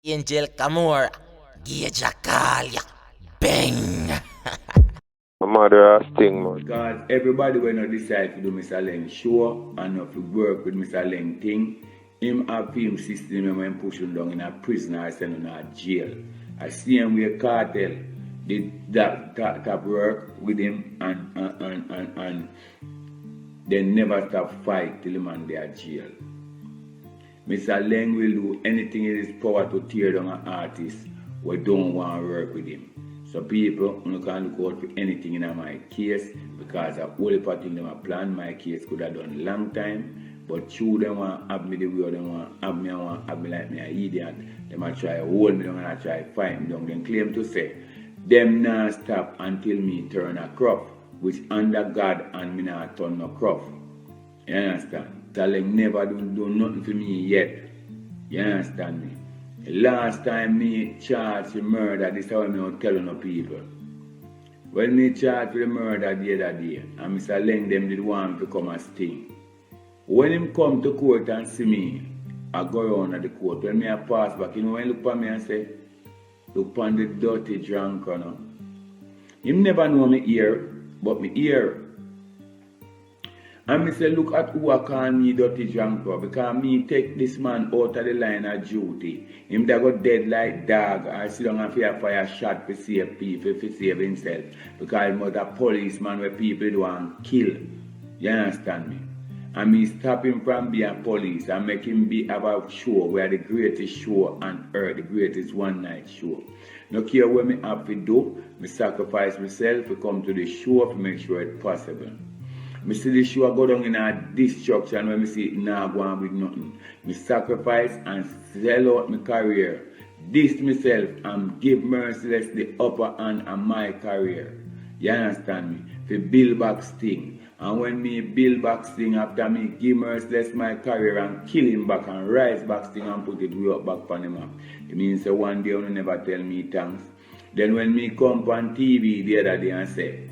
Angel Camorra, Gauge a call ya, bang. My mother has thing, man. Because everybody when I decide to do Mr. Laing show and not to work with Mr. Laing thing, him have film system when push him down in a prison or send him to jail. I see him with Cartel did that work with him and they never stop fight till him and they are jail. Mr. Laing will do anything in his power to tear down an artist who don't want to work with him. So people, you can look out for anything in my case because the whole part of them plan my case could have done long time. But true, they want to have me the way they want to have me, like me an idiot. They might try to hold me down and try to find me down. They claim to say, them not stop until me turn a crop, which under God and me not turn no crop. You understand? Mr. Laing never do nothing for me yet. You understand me? The last time me charged for murder, this is how me telling no people. When me charged for the murder the other day, and Mr. Laing them did want me to come and sting. When him come to court and see me, I go around at the court. When me I pass back, you know when he look at me and say, look on the dirty drunk, you know. Him never know me ear, but me ear. And me say, look at who I call me dirty drunk for, because me take this man out of the line of duty. Him that got dead like dog, or sit down and fire shot to save people, to save himself. Because he was a policeman where people do want to kill. You understand me? And me stop him from being a police and make him be about show where the greatest show on earth, the greatest one night show. No care what me have to do, me sacrifice myself to come to the show to make sure it's possible. I see the show go down in a destruction when I see it not going with nothing. I sacrifice and sell out my career. This myself and give merciless the upper hand on my career. You understand me? To build back Sting. And when me build back Sting after me give merciless my career and kill him back and rise back Sting and put it way up back on the map. It means that one day you never tell me thanks. Then when me come on TV the other day and say,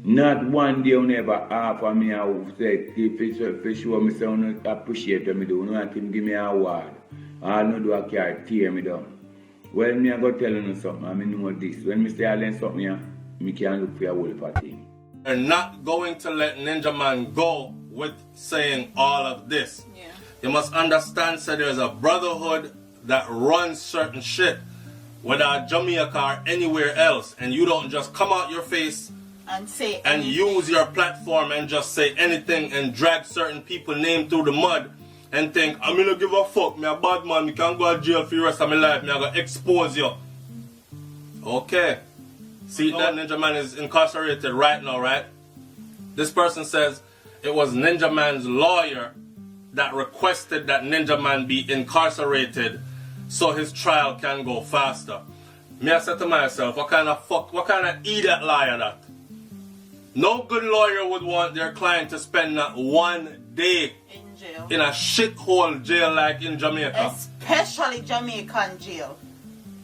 not one day you never offer me a say, if show me say you appreciate what me do, you want him give me an award. All no do I care tear me down. Well, me I go tell you something, I know this. When me say I learn something, me can look for a whole party. They're not going to let Ninja Man go with saying all of this. Yeah. You must understand, so there's a brotherhood that runs certain shit, whether Jamaica or anywhere else, and you don't just come out your face and say and use your platform and just say anything and drag certain people's name through the mud and think, I'm gonna give a fuck, me a bad man, me can't go to jail for the rest of my life, me I gonna expose you. Okay. See that Ninja Man is incarcerated right now, right? This person says it was Ninja Man's lawyer that requested that Ninja Man be incarcerated so his trial can go faster. Me I said to myself, what kind of idiot lawyer that? No good lawyer would want their client to spend not one day in jail. In a shithole jail like in Jamaica. Especially Jamaican jail.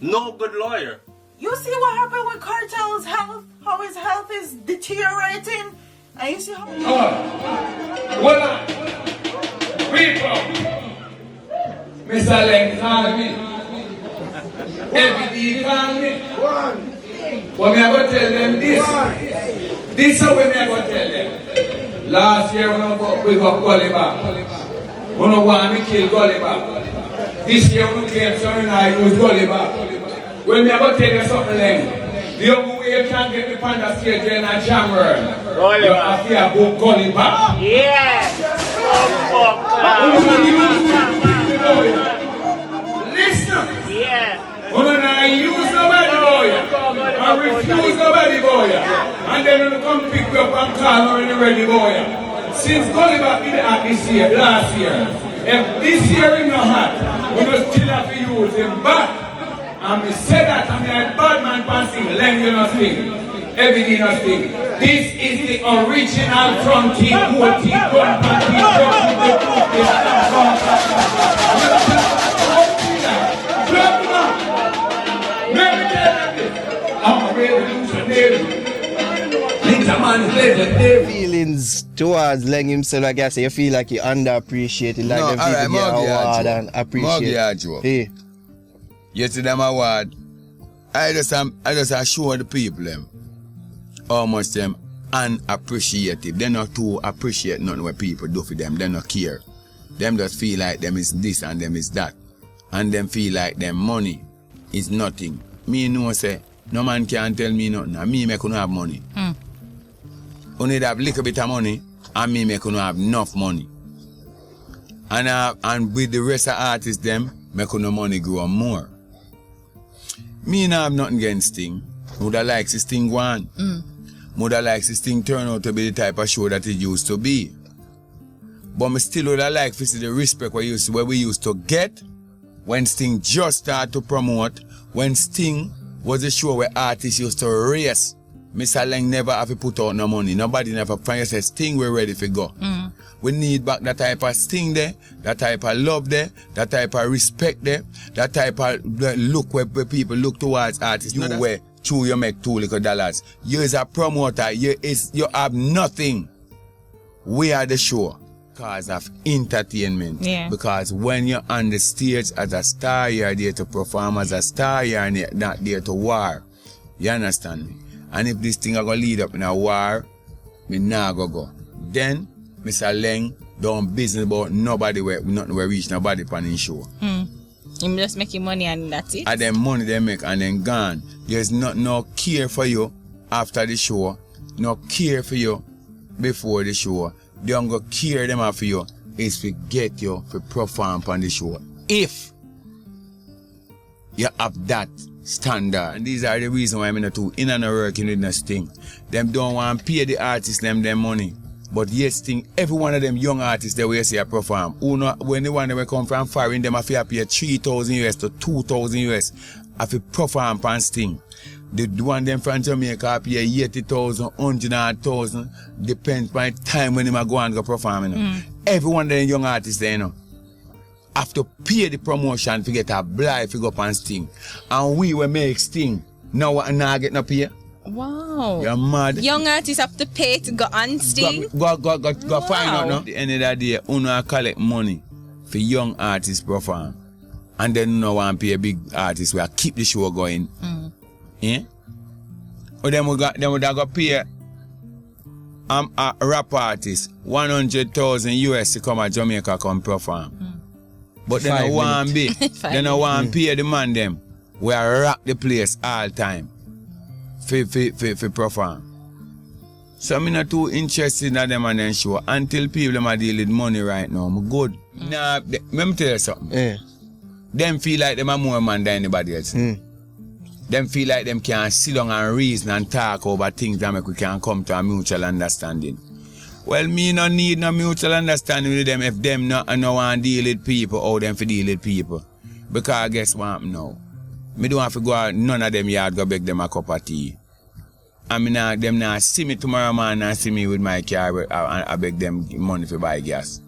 No good lawyer. You see what happened with Cartel's health? How his health is deteriorating? And you see how... Hold on. People. Mr. Laing call me. Every day call me. But me I go tell them this. This is what me I go tell them. Last year we got Gulliver. We don't want me kill Gulliver. This year we claim something I use Gulliver. When me I go tell you something then. The only way you can get me on the stage in a Camorra, you have to have book Gulliver. Yeah. Listen. Yeah. When I use nobody boy, I refuse nobody boy, and then when come pick you up and call her in the ready boy. Since Gulliver did that this year, last year, if this year in your hat, we will still have to use him back. And we say that, and we are bad man passing, Laing you not sing, everything not sing. This is the original front team, whole team, gun man feelings towards Laing himself, I guess you feel like you underappreciated, like no, them people get award and appreciate. Hey. You see them award. I just show the people them how much them unappreciative. They not too appreciate nothing what people do for them. They not care. Them just feel like them is this and them is that. And them feel like them money is nothing. Me know say, no man can tell me nothing. And me make no have money. Only have little bit of money and me make no have enough money. And with the rest of artists them, make no money grow more. Me not have nothing against Sting. Woulda likes this thing go on. Woulda likes this thing turn out to be the type of show that it used to be. But me still woulda like to see the respect we used to get when Sting just started to promote, when Sting was a show where artists used to race. Mr. Laing never have to put out no money. Nobody never find us say Sting we're ready to go. We need back that type of Sting there, that type of love there, that type of respect there, that type of look where people look towards artists. You where true you make $2 little. You is a promoter, you have nothing. We are the show because of entertainment. Yeah. Because when you're on the stage as a star, you're there to perform as a star, you're not there to war. You understand me? And if this thing are going to lead up in a war, me nah go. Then, Mr. Laing don't business about nobody where nothing will reach nobody on his show. Him just making money and that's it. And then money they make and then gone. There's no care for you after the show, no care for you before the show. They don't go care them after you is to get you to perform on the show. If you have that standard. And these are the reasons why I'm not too in and working with this thing. Them don't want to pay the artists them money. But yes, thing, every one of them young artists that we see perform, when the one that come from foreign, them have to pay $3,000 to $2,000 have to perform on Sting. The one them from Jamaica pay $80,000, $100,000, depends by the time when them go and go perform. You know. Every one of them young artists there, you know, have to pay the promotion to get a blind to go up on Sting. And we will make Sting. Now I not get no pay. Wow. You're mad. Young artists have to pay to go on Sting. Go find out now. At the end of the day, you collect money for young artists perform. And then you want to pay a big artist where keep the show going. Yeah? Or then we go pay a rap artist $100,000 to come to Jamaica come perform. But then I want to pay the man them where rock the place all time. For perform. So I'm not too interested in them and then show until people are dealing with money right now. I'm good. Nah, let me tell you something. Yeah. Them feel like them are more man than anybody else. Them feel like them can sit down and reason and talk over things that make we can come to a mutual understanding. Well, me no need no mutual understanding with them if them no want to deal with people or them for deal with people. Because guess what now? Me don't have to go out, none of them yard go beg them a cup of tea. I mean, them now see me tomorrow morning and see me with my car I beg them money for buy gas.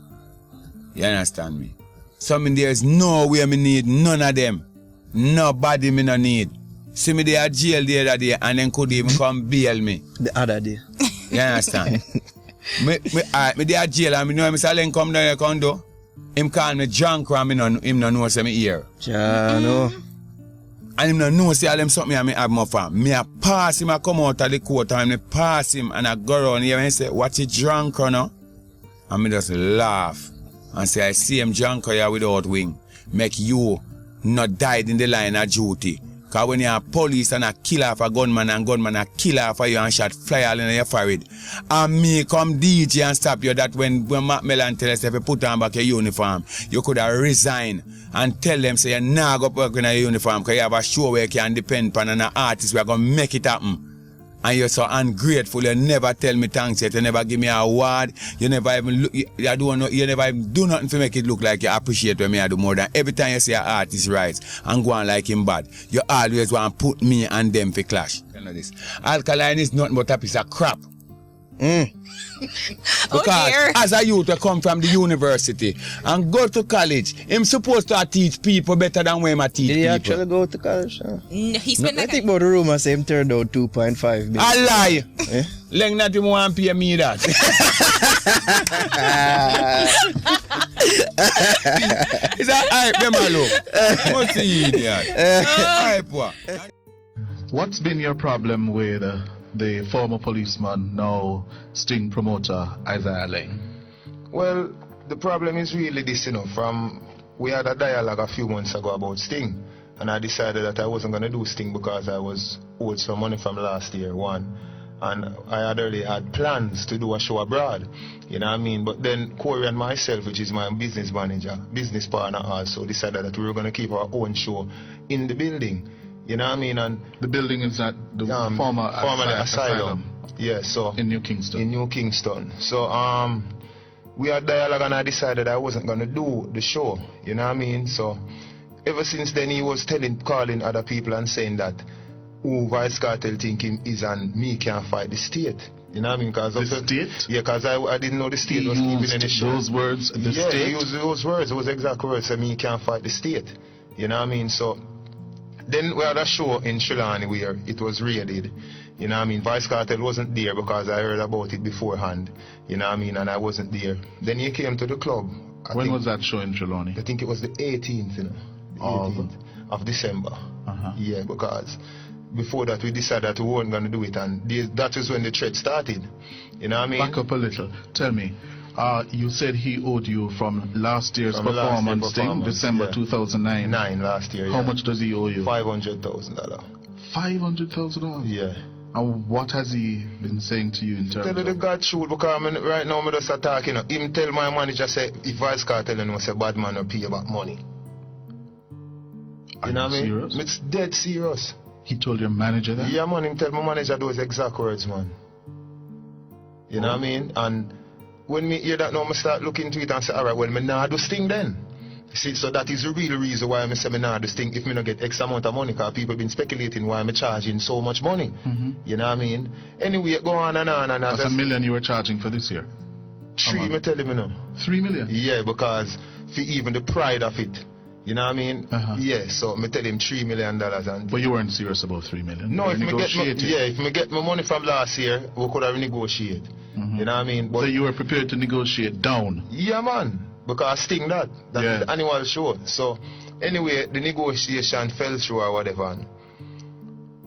You understand me? So I mean, there's no way me need none of them. Nobody me no need. See me there at jail the other day and then could even come bail me. The other day. You understand? me there at jail and me know Mr. Laing come down here condo. Him call me drunk and him no know say me here. Jano. And him no know say all them something I have more fun. Me a pass him, I come out of the court and me pass him and I go around here and say, what you drunk or no? And me just laugh and say, I see him drunk here without wing. Make you not died in the line of duty. Because when you're a police and a kill off a gunman and gunman a kill off you and shot fly all in your forehead. And me come DJ and stop you that when Mac Mellan tell us if you put on back your uniform, you could have resigned and tell them say you're not going to work in a uniform because you have a show where you can depend on an artist who are going to make it happen. And you're so ungrateful, you never tell me thanks yet, you never give me an award, you never even look, you never even do nothing to make it look like you appreciate what me I do more than every time you see an artist rise and go on like him bad, you always want to put me and them for clash. You know this. Alkaline is nothing but a piece of crap. Because as a youth I come from the university and go to college, I'm supposed to teach people better than when I teach people. Did he actually go to college? No, he spent I think about the rumor say him turned out 2.5 million. I lie. Laing not even want to pay me that. It's a hype, them a look. What's the idiot? Hype what? What's been your problem with the former policeman, now Sting promoter, Isiaiah Laing? Well, the problem is really this, we had a dialogue a few months ago about Sting, and I decided that I wasn't going to do Sting because I was owed some money from last year, one. And I had already had plans to do a show abroad, But then Corey and myself, which is my business business partner also, decided that we were going to keep our own show in the building. And the building is at the former asylum. Yeah, so in New Kingston. In New Kingston. So we had dialogue, and I decided I wasn't gonna do the show. So ever since then he was calling other people and saying that Vybz Kartel think him is and me can't fight the state. Because the state? Yeah, because I didn't know the state was keeping any show. Those words, the state? Yeah, he used those words, those exact words, so me can't fight the state. So then we had a show in Trelawney where it was raided. Vybz Kartel wasn't there because I heard about it beforehand. And I wasn't there. Then he came to the club. When was that show in Trelawney? I think it was the 18th, the 18th of December. Yeah, because before that we decided that we weren't going to do it, and that was when the threat started. Back up a little. Tell me. You said he owed you from last year's performance thing, December 2009. Last year. How much does he owe you? $500,000. $500,000? Yeah. And what has he been saying to you in terms Tell you the God truth, because right now I'm just talking. Him tell my manager say if Vybz Kartel say bad man will pay you back money. Are you serious? It's dead serious. He told your manager that? Yeah, man. Him tell my manager those exact words, man. You know what I mean? And when me hear that now, I start looking into it and say, alright, well, me nah do Sting then. See, so that is the real reason why I say me nah do Sting if me not get X amount of money, because people been speculating why I'm charging so much money. You know what I mean? Anyway, go on and on. And that's $1 million you were charging for this year? 3, me tell him, 3 million? Yeah, because for even the pride of it. You know what I mean? Yeah, so me tell him $3 million. And but you weren't serious about 3 million? No, if me get my money from last year, we could have negotiated. You know what I mean? But so you were prepared to negotiate down? Yeah, man. Because Sting that's the annual show. So anyway, the negotiation fell through or whatever. And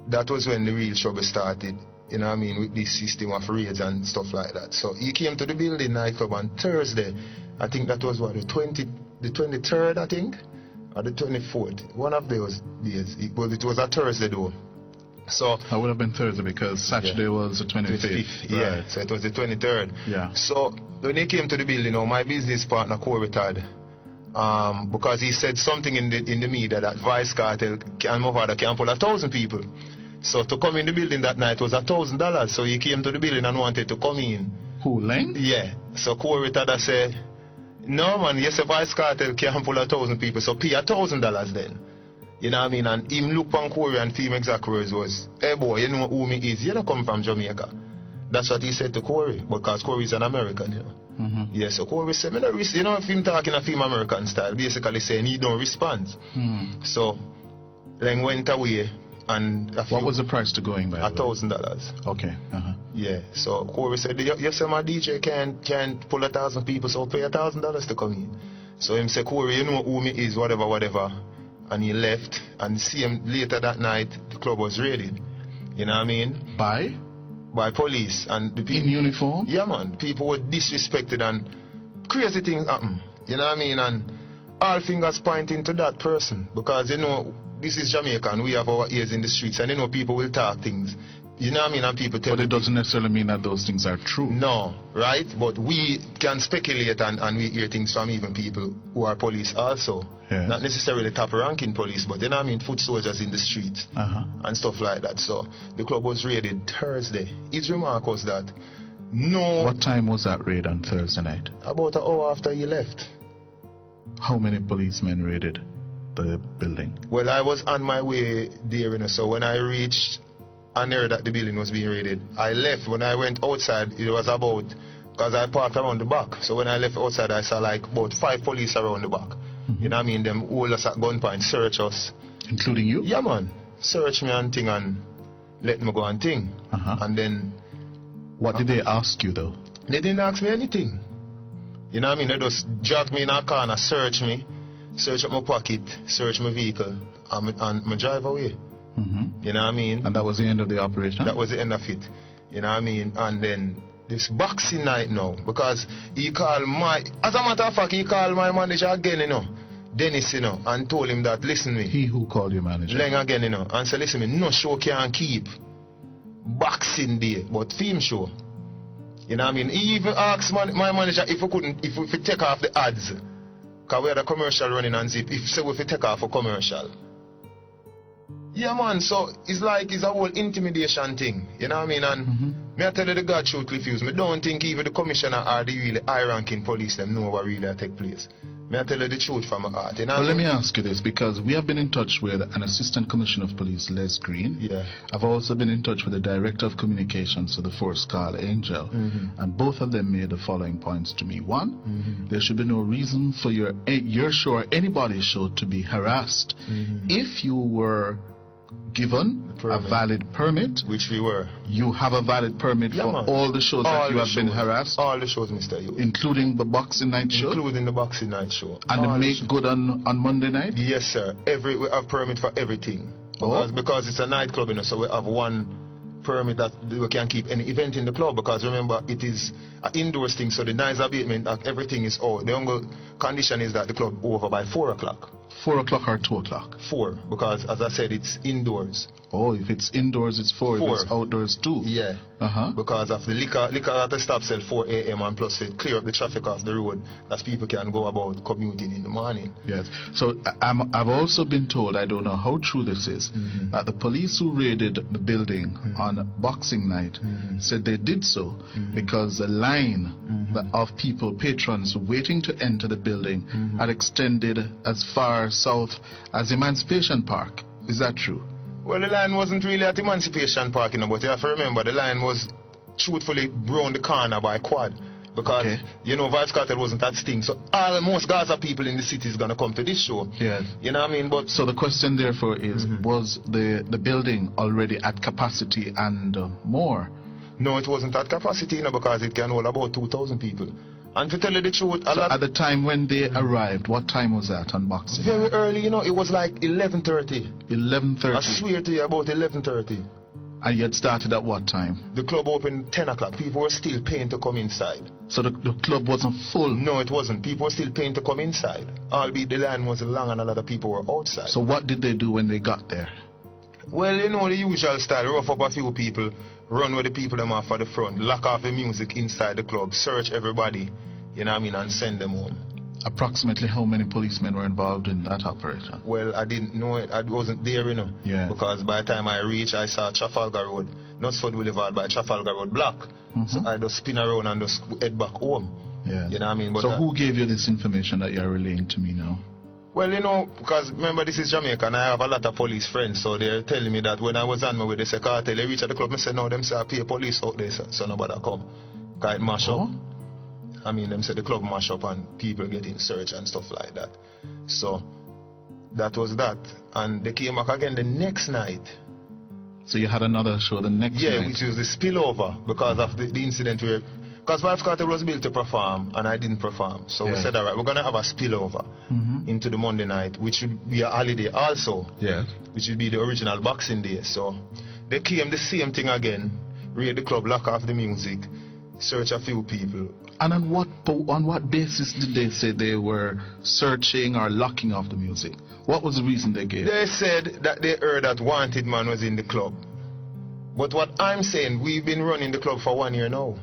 that was when the real trouble started. You know what I mean? With this system of raids and stuff like that. So he came to the building nightclub on Thursday. I think that was what, the 23rd, I think? Or the 24th. One of those days. It was a Thursday though. So that would have been Thursday because Saturday was the 25th. Yeah, right. So it was the 23rd. Yeah. So when he came to the building, my business partner Corey, because he said something in the media that Vybz Kartel and my father can pull 1,000 people. So to come in the building that night was $1,000. So he came to the building and wanted to come in. Who, Laing? Yeah. So Corey said, no man, yes, Vybz Kartel can pull 1,000 people, so pay $1,000 then. You know what I mean? And him look on Corey and him exact words was, hey boy, you know who me is, you don't come from Jamaica. That's what he said to Corey, because Corey is an American, Yeah, so Corey said, you know, if him talking a film American style, basically saying he don't respond. So, then went away, and what was the price to going by? $1,000. Okay. Yeah, so Corey said, you say my DJ can't pull 1,000 people, so pay $1,000 to come in. So him say, Corey, you know who me is, whatever. And he left, and see him later that night, the club was raided. You know what I mean? By police. And the people, in uniform? Yeah, man. People were disrespected and crazy things happen. You know what I mean? And all fingers pointing to that person. Because, this is Jamaica and we have our ears in the streets, and people will talk things. You know what I mean? And people tell. But it doesn't necessarily mean that those things are true. No, right? But we can speculate and we hear things from even people who are police also. Yes. Not necessarily top ranking police, but then foot soldiers in the streets and stuff like that. So the club was raided Thursday. His remark was that What time was that raid on Thursday night? About an hour after he left. How many policemen raided the building? Well, I was on my way there, so when I reached and heard that the building was being raided, I left. When I went outside, it was because I parked around the back. So when I left outside, I saw about 5 police around the back. You know what I mean? Them hold us at gunpoint, search us. Including you? Yeah, man. Search me and thing and let me go and thing. And then... What did they ask you, though? They didn't ask me anything. You know what I mean? They just drag me in a corner, search me, search up my pocket, search my vehicle, and my drive away. You know what I mean? And that was the end of the operation? That was the end of it. You know what I mean? And then this Boxing Night now, because he called as a matter of fact, he called my manager again, you know, Dennis, you know, and told him that, listen me. He who called your manager? Laing again, you know, and said, listen me, no show can keep Boxing Day, but film show. You know what I mean? He even asked my manager if we take off the ads. Because we had a commercial running on Zip. If we take off a commercial. Yeah, man, so it's a whole intimidation thing. You know what I mean? And me I tell you the God truth refuse. Me don't think even the commissioner or the really high-ranking police them know what really take place. Me I tell you the truth from my heart. You know well, let me ask you this, because we have been in touch with an Assistant Commissioner of Police, Les Green. Yeah. I've also been in touch with the Director of Communications of the force, Carl Angel. And both of them made the following points to me. One, there should be no reason for your show or anybody's show to be harassed. If you were given a valid permit, which we were, you have a valid permit for all the shows that you have been harassed, all the shows, Mr. Youth, including the Boxing Night show, including the Boxing Night show, and the Make Good on Monday night. Yes, sir. We have permit for everything because it's a nightclub, you know, so we have one permit that we can keep any event in the club, because remember it is an indoors thing, so the noise abatement, everything is out. The only condition is that the club over by 4 o'clock. 4 o'clock or 2 o'clock? 4, because as I said, it's indoors. Oh, if it's indoors, it's 4. If it's outdoors, 2. Yeah. Because of the liquor at the stop sell 4 a.m. and plus it clear up the traffic off the road that people can go about commuting in the morning. Yes. So I've also been told, I don't know how true this is, that the police who raided the building on Boxing Night said they did so because the line of people, patrons waiting to enter the building had extended as far south as Emancipation Park. Is that true? Well, the line wasn't really at Emancipation Park, you know, but you have to remember the line was truthfully round the corner by Quad. Because, you know, Vybz Kartel wasn't at Sting. So most Gaza people in the city is going to come to this show. Yes. You know what I mean? But so the question therefore is, was the building already at capacity and more? No, it wasn't at capacity, you know, because it can hold about 2,000 people. And to tell you the truth, at the time when they arrived, what time was that on Boxing? Very early, you know, it was like 11:30. 11:30? I swear to you, about 11:30. And you had started at what time? The club opened 10 o'clock. People were still paying to come inside. So the club wasn't full? No, it wasn't. People were still paying to come inside. Albeit the line was long and a lot of people were outside. So what did they do when they got there? Well, you know the usual style. Rough up a few people, run with the people them off at the front, lock off the music inside the club, search everybody, you know what I mean, and send them home. Approximately how many policemen were involved in that operation? Well, I didn't know it. I wasn't there, you know. Yeah. Because by the time I reached, I saw Trafalgar Road, Knutsford Boulevard by Trafalgar Road block. So I just spin around and just head back home. Yeah. You know what I mean? But so who gave you this information that you're relaying to me now? Well, you know, because remember this is Jamaica and I have a lot of police friends, so they're telling me that when I was on my way, they say, Cartel, they reach at the club, I said, no, them say I pay police out there, so nobody come. Because it mash up. I mean, them say the club mash up and people getting searched and stuff like that. So, that was that. And they came back again the next night. So you had another show the next night? Yeah, which was the spillover because of the incident where... Because Vybz Kartel was built to perform and I didn't perform. So we said, all right, we're going to have a spillover into the Monday night, which would be a holiday also. Yeah. Which would be the original Boxing Day. So they came the same thing again, raid the club, lock off the music, search a few people. And on what basis did they say they were searching or locking off the music? What was the reason they gave? They said that they heard that Wanted Man was in the club. But what I'm saying, we've been running the club for 1 year now.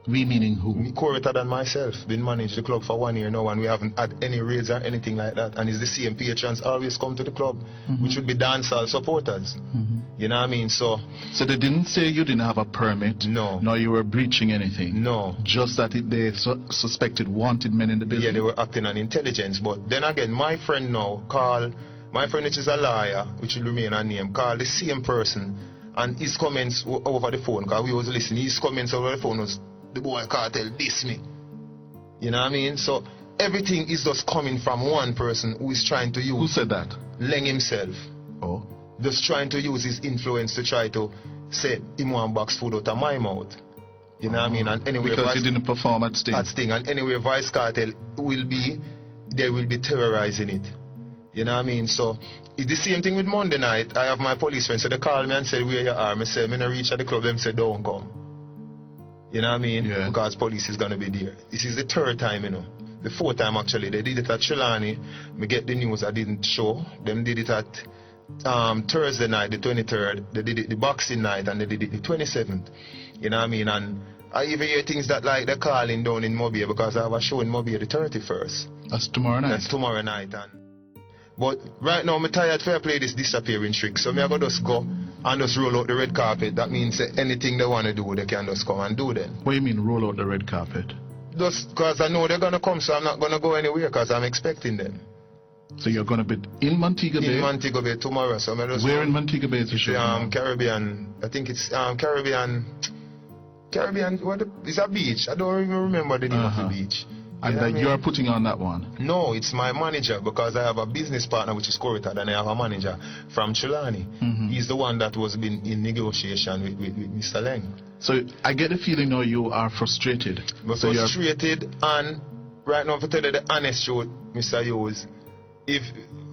We meaning who? Coretta and myself been managed the club for 1 year now, and we haven't had any raids or anything like that. And it's the same patrons always come to the club, which would be dancehall supporters. You know what I mean? So they didn't say you didn't have a permit? No. Nor you were breaching anything? No. Just that they suspected wanted men in the building? Yeah, they were acting on intelligence. But then again, my friend now called, my friend which is a lawyer, which will remain unnamed, called the same person, and his comments over the phone, because we was listening, his comments over the phone was, the boy Kartel diss me. You know what I mean? So everything is just coming from one person who is trying to use... Who said that? Laing himself. Oh. Just trying to use his influence to try to say, him want box food out of my mouth. You know what I mean? And anyway, Because he didn't perform at Sting. At Sting. And anyway, Vybz Kartel they will be terrorizing it. You know what I mean? So it's the same thing with Monday night. I have my police friends, so they call me and say, where you are? I say, I'm going to reach at the club. Them say, don't come. You know what I mean? Yeah. Because police is going to be there. This is the third time, you know. The fourth time, actually. They did it at Trelawney. Me get the news I didn't show. Them did it at Thursday night, the 23rd. They did it the Boxing night, and they did it the 27th. You know what I mean? And I even hear things that like they're calling down in Mobile, because I have a show in Mobile the 31st. That's tomorrow night. That's tomorrow night. But right now, I'm tired fair play this disappearing trick. So me I go just go and just roll out the red carpet. That means anything they want to do, they can just come and do then. What do you mean roll out the red carpet? Just because I know they're going to come, so I'm not going to go anywhere because I'm expecting them. So you're going to be in Montego Bay? In Montego Bay tomorrow. So where in Montego Bay is the show? Caribbean. I think it's Caribbean. It's a beach. I don't even remember the name of the beach. And you're putting on that one? No, it's my manager, because I have a business partner which is Corita, and I have a manager from Trelawney. He's the one that was been in negotiation with Mr. Laing. So I get the feeling now you are frustrated. I'm frustrated, and right now, to tell you the honest truth, Mr. Hughes, if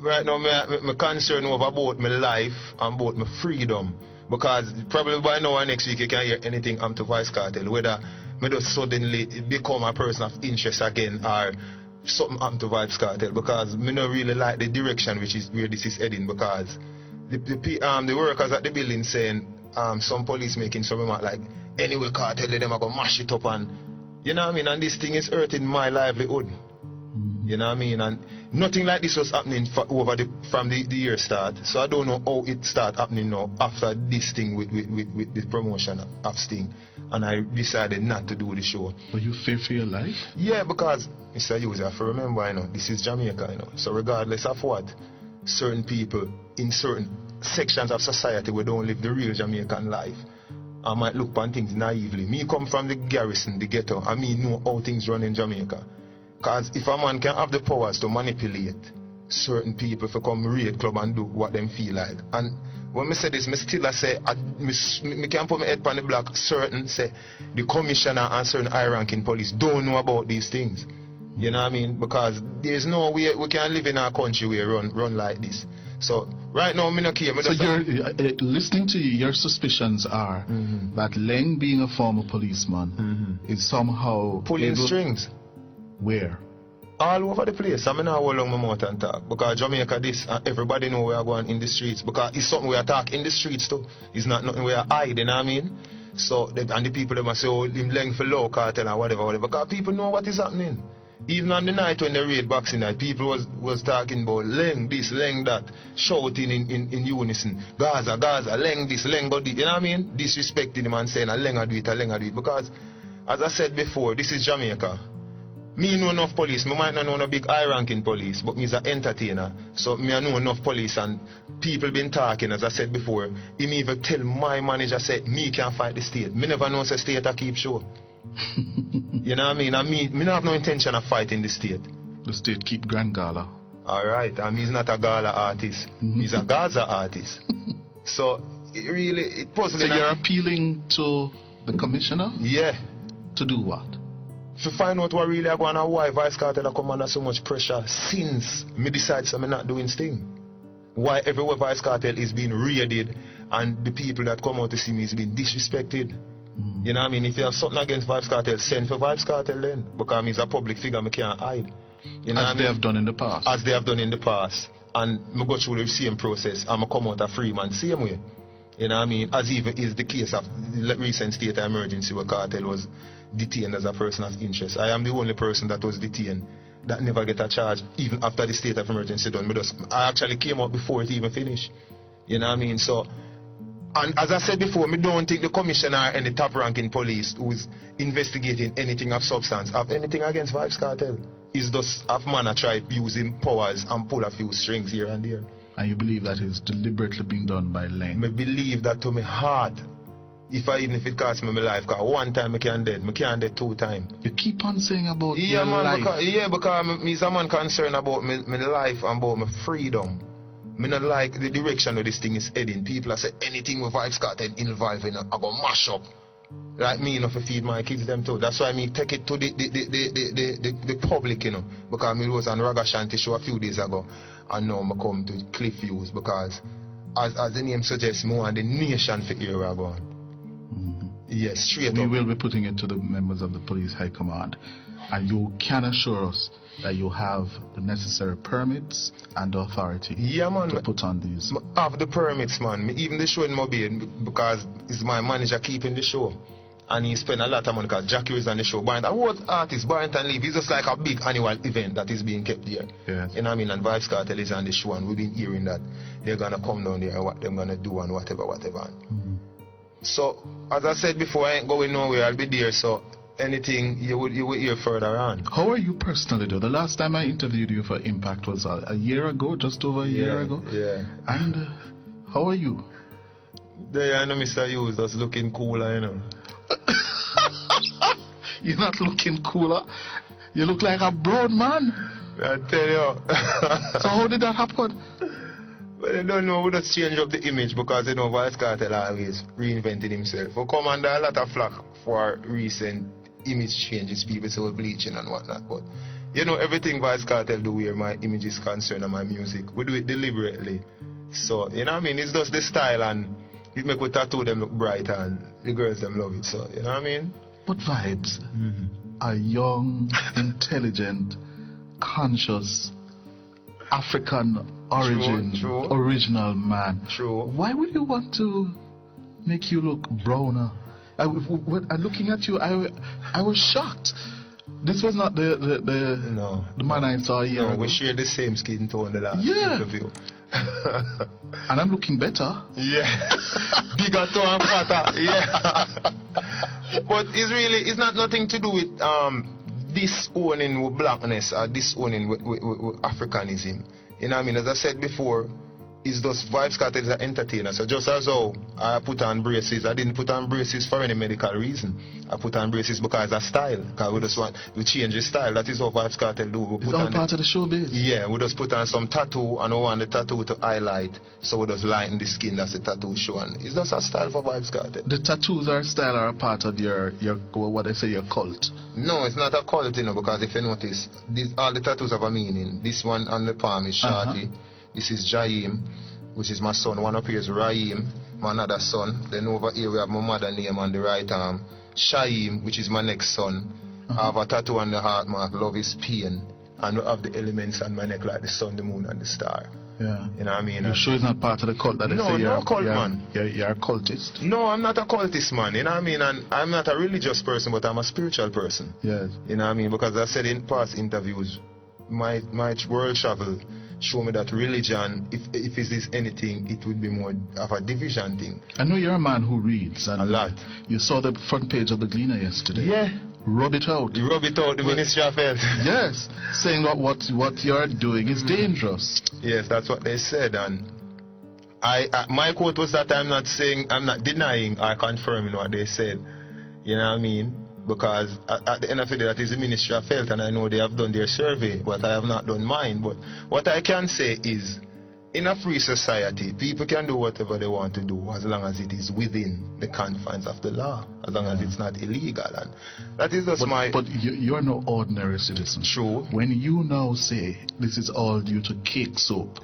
right now I'm concerned over both my life and both my freedom, because probably by now or next week you can hear anything to Vybz Kartel, whether me just suddenly become a person of interest again or something happen to Vybz Kartel, because me not really like the direction which is where this is heading, because the workers at the building saying some police making some remark like, anyway Kartel them are gonna mash it up, and you know what I mean, and this thing is hurting my livelihood. You know what I mean? And nothing like this was happening from the year start. So I don't know how it started happening now after this thing with the promotion of Sting. And I decided not to do the show. But you fear for your life? Yeah, because Mr. Hughes, you have to remember, you know, this is Jamaica, you know. So regardless of what, certain people in certain sections of society we don't live the real Jamaican life. I might look upon things naively. Me come from the garrison, the ghetto, and me know how things run in Jamaica. Because if a man can have the powers to manipulate certain people to come raid club and do what them feel like. And when I say this, I still say, I can't put my head on the block, certain say, the commissioner and certain high-ranking police don't know about these things. You know what I mean? Because there's no way we can live in our country where run like this. So right now, I'm not care. So you're listening to you, your suspicions are that Laing, being a former policeman, is somehow pulling strings. Where? All over the place. I mean, how long my mouth and talk. Because Jamaica this, everybody know we are going in the streets. Because it's something we are talk in the streets too. It's not nothing we are hide, you know what I mean? So, and the people, they must say, oh, him Laing for low cartel and whatever. Because people know what is happening. Even on the night when they raid Boxing night, people was talking about Laing this, Laing that, shouting in unison. Gaza, Laing this, Laing go this. You know what I mean? Disrespecting him and saying, Laing do it. Because, as I said before, this is Jamaica. Me know enough police. Me might not know no big high-ranking police, but me's an entertainer. So me I know enough police, and people been talking, as I said before. He me even tell my manager, say, me can't fight the state. Me never know say state I keep show. You know what I mean? And me not have no intention of fighting the state. The state keep Grand Gala. Alright, and he's not a Gala artist. He's a Gaza artist. So, it puzzling. So you're appealing to the commissioner? Yeah. To do what? To find out what really going on, why Vybz Kartel come under so much pressure since me decide I'm not doing Sting. Why everywhere Vybz Kartel is being raided and the people that come out to see me is being disrespected. You know what I mean? If you have something against Vybz Kartel, send for Vybz Kartel then. Because he's a public figure, I can't hide. You know As they have done in the past. As they have done in the past. And I go through the same process and I come out a free man same way. You know what I mean? As even is the case of the recent state of emergency where Kartel was detained as a person of interest. I am the only person that was detained that never get a charge even after the state of emergency done. I actually came out before it even finished. You know what I mean? So, and as I said before, I don't think the commissioner and the top ranking police who is investigating anything of substance have anything against Vybz Kartel. It's just a man try using powers and pull a few strings here and there. And you believe that is deliberately being done by Laing? I believe that to me hard. Even if it costs me my life, because one time I can't dead 2 times. You keep on saying about your life. Because me is a man concerned about my life and about my freedom. Me not like the direction of this thing is heading. People are saying anything with Vybz Kartel involved in, I go mash up. Like me, you know, to feed my kids them too. That's why me take it to the public, you know. Because me was on Raga Shanti show a few days ago. And now I come to Cliff Views because as the name suggests, more and the nation for hear what going. Yes, straight We up. will be putting it to the members of the police high command. And you can assure us that you have the necessary permits and authority to put on these. I have the permits, man. Me even the show in Mobile because it's my manager keeping the show. And he spend a lot of money because Jackie is on the show. But the whole artist, Barrington Leave, it's just like a big annual event that is being kept here. Yes. You know what I mean? And Vybz Kartel is on the show and we've been hearing that they're going to come down there and what they're going to do and whatever. So, as I said before, I ain't going nowhere. I'll be there. So, anything you would hear further on. How are you personally though? The last time I interviewed you for Impact was a year ago, just over a year ago. Yeah. And how are you? There, I know Mr. Hughes just looking cooler, you know. You're not looking cooler. You look like a brown man. I tell you. So how did that happen? Well, I don't know. We just change up the image because, you know, Vybz Kartel always reinvented himself. We come under a lot of flack for recent image changes. People say we're bleaching and whatnot. But, you know, everything Vybz Kartel do where my image is concerned and my music, we do it deliberately. So, you know what I mean? It's just the style and it make we tattoo them look bright and the girls them love it. So, you know what I mean? But Vybz, a young, intelligent, conscious, African origin, original man. True. Why would you want to make you look browner? When looking at you, I was shocked. This was not the man I saw here. No, we share the same skin tone the last interview. And I'm looking better. Yeah. Bigger tone and fatter. Yeah. But it's not nothing to do with disowning with blackness or disowning with Africanism. You know what I mean? As I said before, it's just Vybz Kartel is an entertainer. So just as how I put on braces, I didn't put on braces for any medical reason. I put on braces because of style. Because we just want to change the style. That is what Vybz Kartel do. It's all part of the showbiz. Yeah, we just put on some tattoo and we want the tattoo to highlight. So we just lighten the skin. That's the tattoo show. And it's just a style for Vybz Kartel. The tattoos or style are a part of your what I say, your cult. No, it's not a cult, you know, because if you notice, all the tattoos have a meaning. This one on the palm is Shorty. This is Jaim, which is my son. One up here is Raheem, my another son. Then over here we have my mother name on the right arm. Shaim, which is my next son. I have a tattoo on the heart mark, love is pain. And we have the elements on my neck like the sun, the moon, and the star. Yeah. You know what I mean? You're sure it's not part of the cult that they say no cult, man. You're a cultist? No, I'm not a cultist, man. You know what I mean? And I'm not a religious person, but I'm a spiritual person. Yes. You know what I mean? Because I said in past interviews, my world travel show me that religion, if it is anything, it would be more of a division thing. I know you're a man who reads. And a lot. You saw the front page of the Gleaner yesterday. Yeah. Rub it out. You rub it out, the Ministry of Health. Yes. Saying that what you're doing is dangerous. Yes, that's what they said. And my quote was that I'm not denying or confirming what they said. You know what I mean? Because at the end of the day, that is the Ministry of Health, and I know they have done their survey, but I have not done mine. But what I can say is, in a free society, people can do whatever they want to do as long as it is within the confines of the law, as long as it's not illegal. And that is just But you're no ordinary citizen. True. When you now say this is all due to cake soap,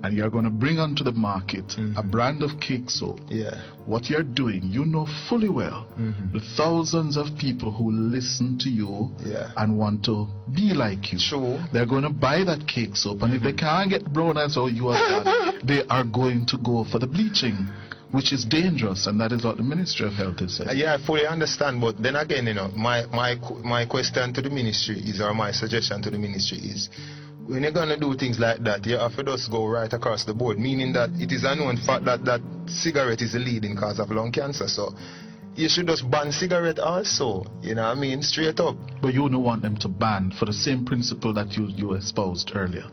and you're going to bring onto the market a brand of cake soap, what you're doing, you know fully well the thousands of people who listen to you and want to be like you. True. They're going to buy that cake soap, and if they can't get brown as how you are done, they are going to go for the bleaching, which is dangerous, and that is what the Ministry of Health is saying. Yeah, I fully understand, but then again, you know, my question to the ministry is, or my suggestion to the ministry is, when you're going to do things like that, you have to just go right across the board, meaning that it is a known fact that cigarette is the leading cause of lung cancer, so you should just ban cigarette also, you know what I mean, straight up. But you don't want them to ban for the same principle that you espoused earlier.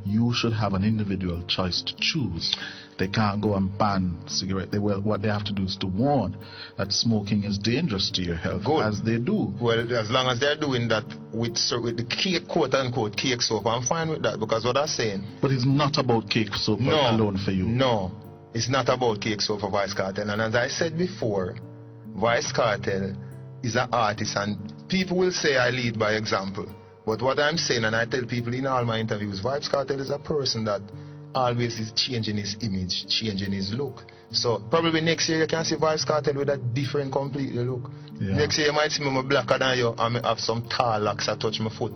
You should have an individual choice to choose. They can't go and ban cigarette. What they have to do is to warn that smoking is dangerous to your health, as they do. Well, as long as they're doing that with the cake, quote unquote, cake soap, I'm fine with that, because what I'm saying. But it's not about cake soap alone for you. No, it's not about cake soap for Vybz Kartel. And as I said before, Vybz Kartel is an artist, and people will say I lead by example. But what I'm saying, and I tell people in all my interviews, Vybz Kartel is a person that always is changing his image, changing his look. So probably next year you can see Vybz Kartel with a different completely look. Yeah. Next year you might see me blacker than you and I have some tall locks that touch my foot.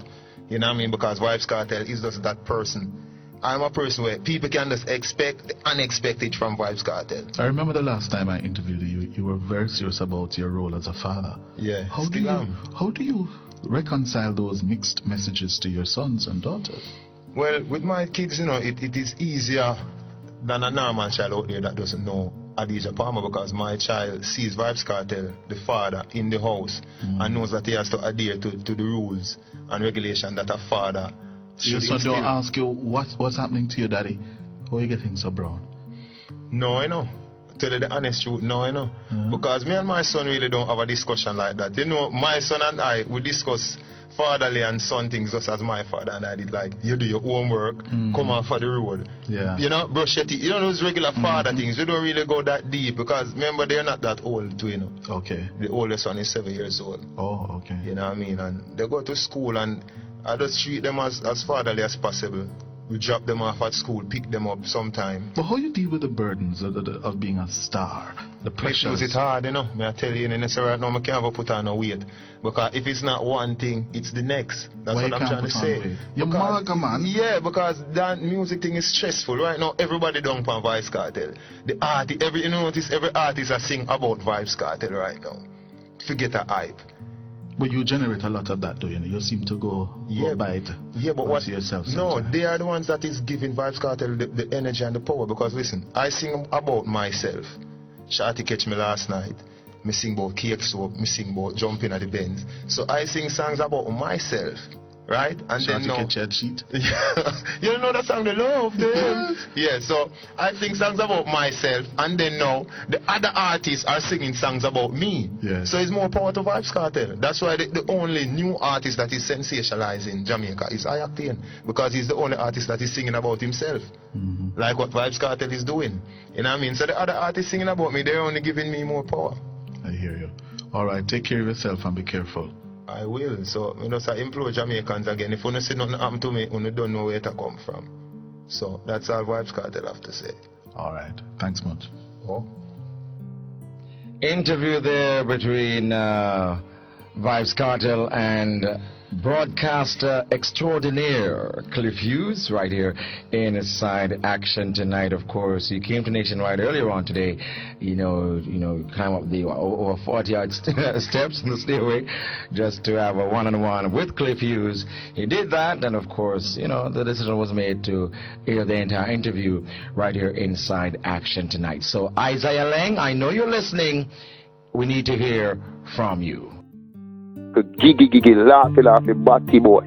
You know what I mean? Because Vybz Kartel is just that person. I'm a person where people can just expect the unexpected from Vybz Kartel. I remember the last time I interviewed you, you were very serious about your role as a father. Yeah, How do you reconcile those mixed messages to your sons and daughters? Well, with my kids, you know, it is easier than a normal child out there that doesn't know Adidja Palmer, because my child sees Vybz Kartel, the father, in the house and knows that he has to adhere to the rules and regulation that a father should Your son instill. don't ask you what's happening to your daddy? How are you getting so brown? No, I know. Tell you the honest truth, no, I know. Because me and my son really don't have a discussion like that. You know, my son and I, we discuss fatherly and son things just as my father and I did. Like, you do your homework, come off for the road. Yeah. You know, brush your teeth. You know those regular father things. You don't really go that deep because remember they're not that old too, you know. Okay. The oldest son is 7 years old. Oh, okay. You know what I mean? And they go to school and I just treat them as fatherly as possible. We drop them off at school, pick them up sometime. But how you deal with the burdens of being a star? The pressures? It's hard, you know. I tell you, right now, I can't put on no weight. Because if it's not one thing, it's the next. That's Why what you I'm can't trying to put on say. weight? You're maga, man. Yeah, because that music thing is stressful. Right now, everybody down on Vybz Kartel. The artist, you notice every artist are sing about Vybz Kartel right now. Forget a hype. But you generate a lot of that, though, you know. You seem to go by it. Yeah, but what? Yourself No, they are the ones that is giving Vybz Kartel the energy and the power. Because listen, I sing about myself. Shawty catch me last night. Me sing about cake soap. Me sing about jumping at the bends. So I sing songs about myself, right? And Shawty then now, catch your cheat. you don't know that song, the love them. Yeah, so I sing songs about myself, and then now the other artists are singing songs about me. Yes. So it's more power to Vybz Kartel. That's why the only new artist that is sensationalizing Jamaica is Isiaiah Laing, because he's the only artist that is singing about himself, like what Vybz Kartel is doing. You know what I mean? So the other artists singing about me, they're only giving me more power. I hear you. All right, take care of yourself and be careful. I will. So, you know, so I implore Jamaicans again, if you don't see nothing happen to me, you don't know where to come from. So, that's all Vybz Kartel have to say. All right. Thanks much. Oh. Interview there between Vybz Kartel and broadcaster extraordinaire Cliff Hughes right here in Inside Action Tonight. Of course, he came to Nationwide earlier on today. You know, climb up the over 40-yard steps in the stairway just to have a one-on-one with Cliff Hughes. He did that, and of course, you know, the decision was made to air the entire interview right here Inside Action Tonight. So, Isiaiah Laing, I know you're listening. We need to hear from you. Gigi, laugh, batty boy.